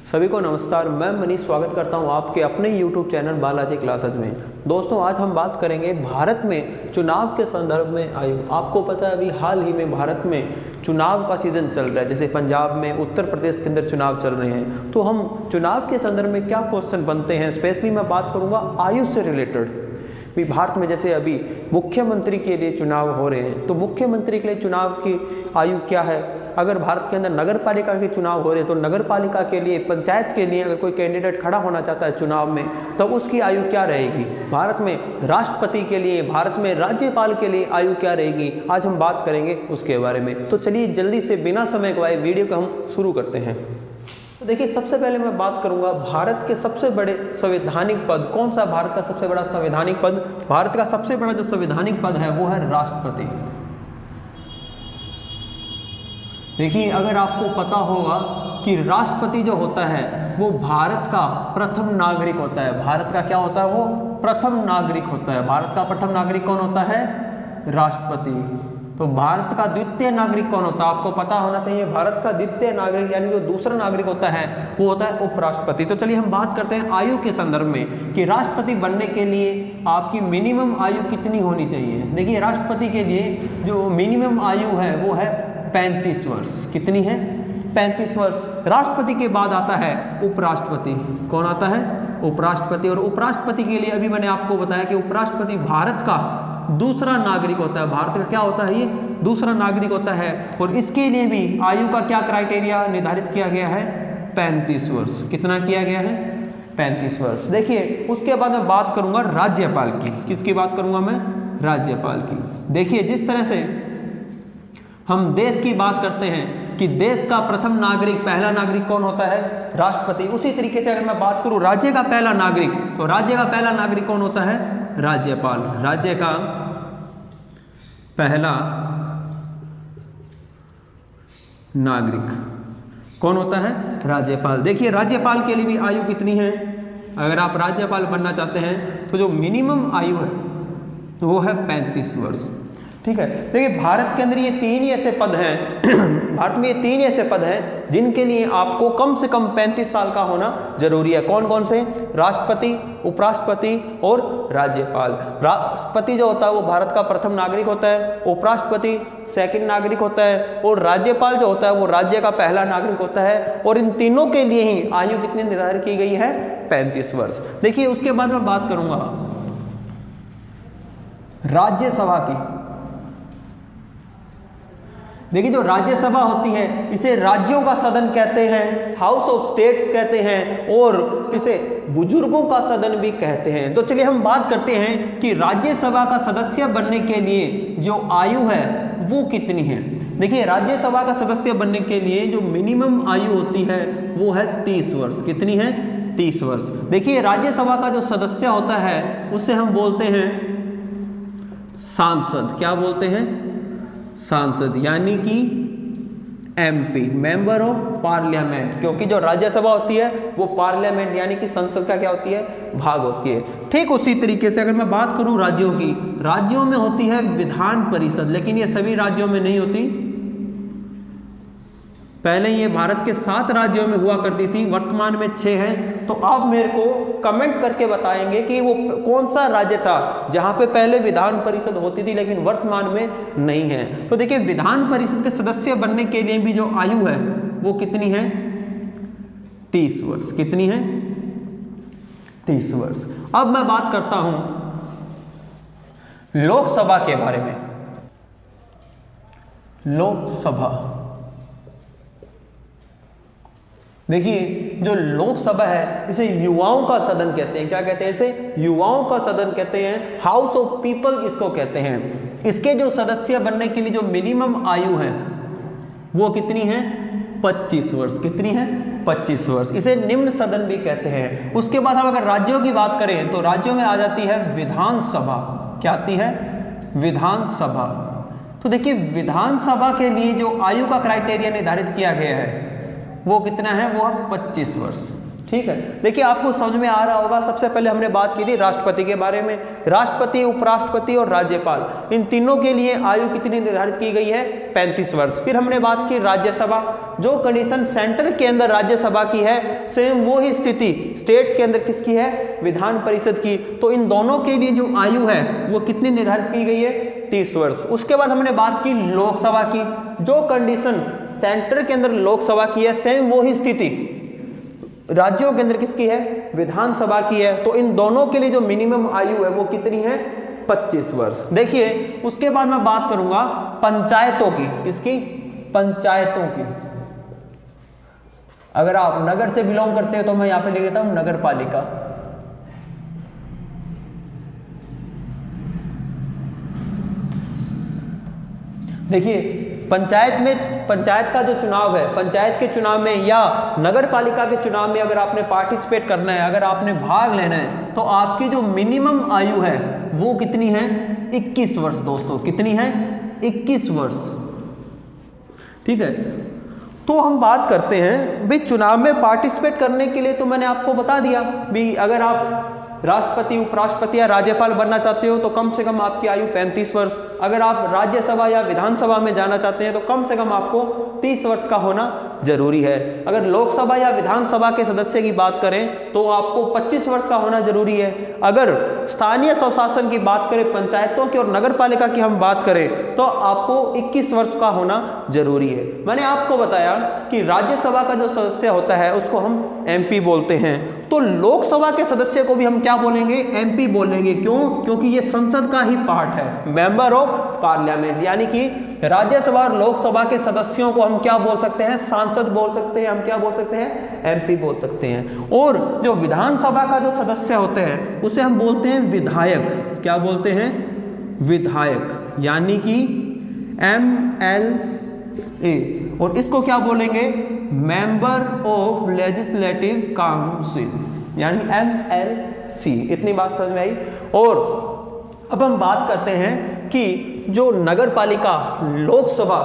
सभी को नमस्कार। मैं मनीष स्वागत करता हूं आपके अपने YouTube चैनल बालाजी क्लासेज में। दोस्तों, आज हम बात करेंगे भारत में चुनाव के संदर्भ में आयु। आपको पता है अभी हाल ही में भारत में चुनाव का सीज़न चल रहा है, जैसे पंजाब में, उत्तर प्रदेश के अंदर चुनाव चल रहे हैं। तो हम चुनाव के संदर्भ में क्या क्वेश्चन बनते हैं, स्पेशली मैं बात करूँगा आयु से रिलेटेड। भी भारत में जैसे अभी मुख्यमंत्री के लिए चुनाव हो रहे हैं, तो मुख्यमंत्री के लिए चुनाव की आयु क्या है। अगर भारत के अंदर नगर पालिका के चुनाव हो रहे हैं, तो नगर पालिका के लिए, पंचायत के लिए अगर कोई कैंडिडेट खड़ा होना चाहता है चुनाव में, तो उसकी आयु क्या रहेगी। भारत में राष्ट्रपति के लिए, भारत में राज्यपाल के लिए आयु क्या रहेगी, आज हम बात करेंगे उसके बारे में। तो चलिए जल्दी से बिना समय गवाए वीडियो को हम शुरू करते हैं। तो देखिए, सबसे पहले मैं बात करूंगा भारत के सबसे बड़े संवैधानिक पद। कौन सा भारत का सबसे बड़ा संवैधानिक पद। भारत का सबसे बड़ा जो संवैधानिक पद है वो है राष्ट्रपति। देखिए, अगर आपको पता होगा कि राष्ट्रपति जो होता है वो भारत का प्रथम नागरिक होता है। भारत का क्या होता है, वो प्रथम नागरिक होता है। भारत का प्रथम नागरिक कौन होता है, राष्ट्रपति। तो भारत का द्वितीय नागरिक कौन होता है, आपको पता होना चाहिए। भारत का द्वितीय नागरिक यानी जो दूसरा नागरिक होता है वो होता है उपराष्ट्रपति। तो चलिए हम बात करते हैं आयु के संदर्भ में कि राष्ट्रपति बनने के लिए आपकी मिनिमम आयु कितनी होनी चाहिए। देखिए, राष्ट्रपति के लिए जो मिनिमम आयु है वो है 35 वर्ष। कितनी है, 35 वर्ष। राष्ट्रपति के बाद आता है उपराष्ट्रपति। कौन आता है, उपराष्ट्रपति। और उपराष्ट्रपति के लिए अभी मैंने आपको बताया कि उपराष्ट्रपति भारत का दूसरा नागरिक होता है। भारत का क्या होता है, ये दूसरा नागरिक होता है। और इसके लिए भी आयु का क्या क्राइटेरिया निर्धारित किया गया है, 35 वर्ष। कितना किया गया है, 35 वर्ष। देखिए, उसके बाद मैं बात करूंगा राज्यपाल की। किसकी बात करूंगा मैं, राज्यपाल की। देखिए, जिस तरह से हम देश की बात करते हैं कि देश का प्रथम नागरिक, पहला नागरिक कौन होता है, राष्ट्रपति, उसी तरीके से अगर मैं बात करूं राज्य का पहला नागरिक, तो राज्य का पहला नागरिक कौन होता है, राज्यपाल। राज्य का पहला नागरिक कौन होता है, राज्यपाल। देखिए, राज्यपाल के लिए भी आयु कितनी है। अगर आप राज्यपाल बनना चाहते हैं तो जो मिनिमम आयु है वो है 35 वर्ष। ठीक है। देखिए, भारत के अंदर ये तीन ही ऐसे पद हैं भारत में ये तीन ऐसे पद हैं जिनके लिए आपको कम से कम 35 साल का होना जरूरी है। कौन कौन से, राष्ट्रपति, उपराष्ट्रपति और राज्यपाल। राष्ट्रपति जो होता है वो भारत का प्रथम नागरिक होता है, उपराष्ट्रपति सेकंड नागरिक होता है, और राज्यपाल जो होता है वो राज्य का पहला नागरिक होता है। और इन तीनों के लिए ही आयु कितनी निर्धारित की गई है, 35 वर्ष। देखिए, उसके बाद मैं बात करूंगा राज्यसभा की। देखिए, जो राज्यसभा होती है इसे राज्यों का सदन कहते हैं, हाउस ऑफ स्टेट्स कहते हैं, और इसे बुजुर्गों का सदन भी कहते हैं। तो चलिए हम बात करते हैं कि राज्यसभा का सदस्य बनने के लिए जो आयु है वो कितनी है। देखिए, राज्यसभा का सदस्य बनने के लिए जो मिनिमम आयु होती है वो है 30 वर्ष। कितनी है, 30 वर्ष। देखिए, राज्यसभा का जो सदस्य होता है उसे हम बोलते हैं सांसद। क्या बोलते हैं, सांसद, यानी कि एमपी, मेंबर ऑफ पार्लियामेंट। क्योंकि जो राज्यसभा होती है वो पार्लियामेंट यानी कि संसद का क्या होती है, भाग होती है। ठीक उसी तरीके से अगर मैं बात करूं राज्यों की, राज्यों में होती है विधान परिषद, लेकिन ये सभी राज्यों में नहीं होती। पहले ये भारत के 7 राज्यों में हुआ करती थी, वर्तमान में 6 है। तो आप मेरे को कमेंट करके बताएंगे कि वो कौन सा राज्य था जहां पे पहले विधान परिषद होती थी लेकिन वर्तमान में नहीं है। तो देखिए, विधान परिषद के सदस्य बनने के लिए भी जो आयु है वो कितनी है, 30 वर्ष। कितनी है, 30 वर्ष। अब मैं बात करता हूं लोकसभा के बारे में। लोकसभा, देखिए, जो लोकसभा है इसे युवाओं का सदन कहते हैं। क्या कहते हैं इसे, युवाओं का सदन कहते हैं, हाउस ऑफ पीपल इसको कहते हैं। इसके जो सदस्य बनने के लिए जो मिनिमम आयु है वो कितनी है, 25 वर्ष। कितनी है, 25 वर्ष। इसे निम्न सदन भी कहते हैं। उसके बाद हम अगर राज्यों की बात करें तो राज्यों में आ जाती है विधानसभा। क्या आती है, विधानसभा। तो देखिए, विधानसभा के लिए जो आयु का क्राइटेरिया निर्धारित किया गया है वो कितना है, वो है 25 वर्ष। ठीक है, देखिए आपको समझ में आ रहा होगा। सबसे पहले हमने बात की थी राष्ट्रपति के बारे में। राष्ट्रपति, उपराष्ट्रपति और राज्यपाल, इन तीनों के लिए आयु कितनी निर्धारित की गई है? 35 वर्ष। फिर हमने बात की राज्यसभा, जो कंडीशन सेंटर के अंदर राज्यसभा की है, सेम वो ही स्थिति स्टेट के अंदर किसकी है? विधान परिषद की। तो इन दोनों के लिए जो आयु है वो कितनी निर्धारित की गई है? 30 वर्ष। उसके बाद हमने बात की लोकसभा की, जो कंडीशन सेंटर के अंदर लोकसभा की है, सेम वो ही स्थिति राज्यों के अंदर किसकी है? विधानसभा की है। तो इन दोनों के लिए जो मिनिमम आयु है वो कितनी है? 25 वर्ष। देखिए उसके बाद मैं बात करूंगा पंचायतों की। किसकी? पंचायतों की। अगर आप नगर से बिलोंग करते हो तो मैं यहां पे लिख देता हूं नगर पालिका। देखिए पंचायत का जो चुनाव है, पंचायत के चुनाव में या नगर पालिका के चुनाव में अगर आपने पार्टिसिपेट करना है, अगर आपने भाग लेना है, तो आपकी जो मिनिमम आयु है वो कितनी है? 21 वर्ष दोस्तों। कितनी है? 21 वर्ष। ठीक है, तो हम बात करते हैं भाई चुनाव में पार्टिसिपेट करने के लिए। तो मैंने आपको बता दिया भी अगर आप राष्ट्रपति, उपराष्ट्रपति या राज्यपाल बनना चाहते हो तो कम से कम आपकी आयु 35 वर्ष। अगर आप राज्यसभा या विधानसभा में जाना चाहते हैं तो कम से कम आपको 30 वर्ष का होना जरूरी है। अगर लोकसभा या विधानसभा के सदस्य की बात करें तो आपको 25 वर्ष का होना जरूरी है। अगर स्थानीय स्वशासन की बात करें, पंचायतों की और नगर पालिका की हम बात करें तो आपको 21 वर्ष का होना जरूरी है। मैंने आपको बताया कि राज्यसभा का जो सदस्य होता है उसको हम MP बोलते हैं, तो लोकसभा के सदस्य को भी हम क्या बोलेंगे? MP बोलेंगे। क्यों? क्योंकि ये संसद का ही पार्ट है, मेंबर ऑफ पार्लियामेंट। यानी कि राज्यसभा और लोकसभा के सदस्यों को हम क्या बोल सकते हैं? सांसद बोल सकते हैं। हम क्या बोल सकते हैं? MP बोल सकते हैं। और जो विधानसभा का जो सदस्य होते हैं उसे हम बोलते हैं विधायक। क्या बोलते हैं? विधायक, यानी कि MLA। और इसको क्या बोलेंगे? मेंबर ऑफ लेजिस्लेटिव काउंसिल, यानी MLC। इतनी बात समझ में आई। और अब हम बात करते हैं कि जो नगर पालिका, लोकसभा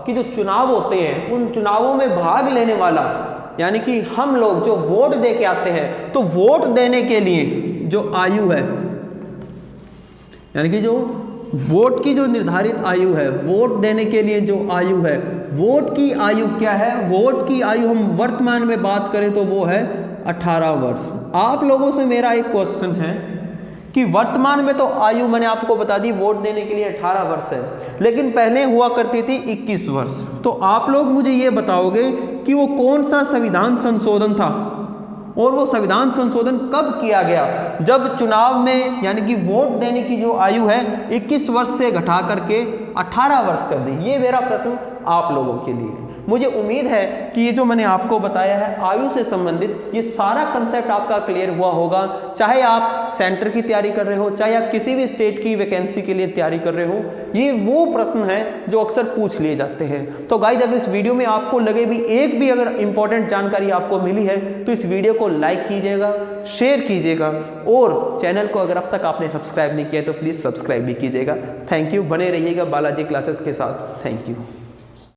की जो चुनाव होते हैं, उन चुनावों में भाग लेने वाला, यानी कि हम लोग जो वोट दे के आते हैं, तो वोट देने के लिए जो आयु है, यानी कि जो वोट की जो निर्धारित आयु है, वोट देने के लिए जो आयु है, वोट की आयु क्या है? वोट की आयु हम वर्तमान में बात करें तो वो है 18 वर्ष। आप लोगों से मेरा एक क्वेश्चन है कि वर्तमान में तो आयु मैंने आपको बता दी वोट देने के लिए 18 वर्ष है, लेकिन पहले हुआ करती थी 21 वर्ष। तो आप लोग मुझे ये बताओगे कि वो कौन सा संविधान संशोधन था और वो संविधान संशोधन कब किया गया? जब चुनाव में, यानी कि वोट देने की जो आयु है 21 वर्ष से घटा करके 18 वर्ष कर दी। ये मेरा प्रश्न आप लोगों के लिए। मुझे उम्मीद है कि ये जो मैंने आपको बताया है आयु से संबंधित, ये सारा कंसेप्ट आपका क्लियर हुआ होगा। चाहे आप सेंटर की तैयारी कर रहे हो, चाहे आप किसी भी स्टेट की वैकेंसी के लिए तैयारी कर रहे हो, ये वो प्रश्न है जो अक्सर पूछ लिए जाते हैं। तो गाइज, अगर इस वीडियो में आपको लगे भी एक भी अगर इंपॉर्टेंट जानकारी आपको मिली है तो इस वीडियो को लाइक कीजिएगा, शेयर कीजिएगा, और चैनल को अगर अब तक आपने सब्सक्राइब नहीं किया तो प्लीज़ सब्सक्राइब भी कीजिएगा। Thank you. बने रहिएगा बालाजी क्लासेस के साथ। Thank you.